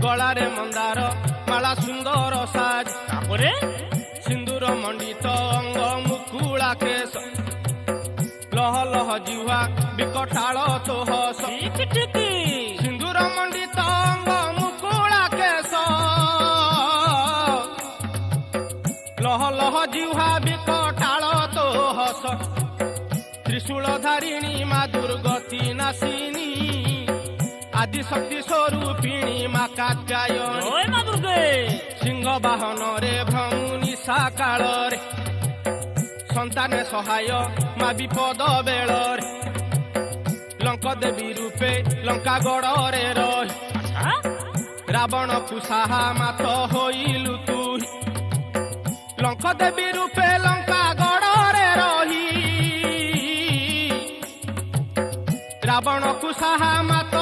गलारे मंदार माला सुंदर साज तापरे सिंदूर मंडित अंग मुकुला केश लह लह जिह्वा विकटाल तो हस ठीक ठीक सिंदूर मंडित अंग मुकुला केश लह लह जिह्वा विकटाल तो हस त्रिशूल धारिणी माँ दुर्गति नासिनी आदि शक्ति स्वरूपिणी माँ कात्यायनी जय मां दुर्गे सिंह बाहन रे भ्रमुनि साकाल रे संताने सहाय माँ विपद बेल लंक देवी रूपे लंका गड़े रही अच्छा रावण कुशाहा मात होइलु तू लंक देवी रूपे लंका गड़े रही रावण कुशाहा मात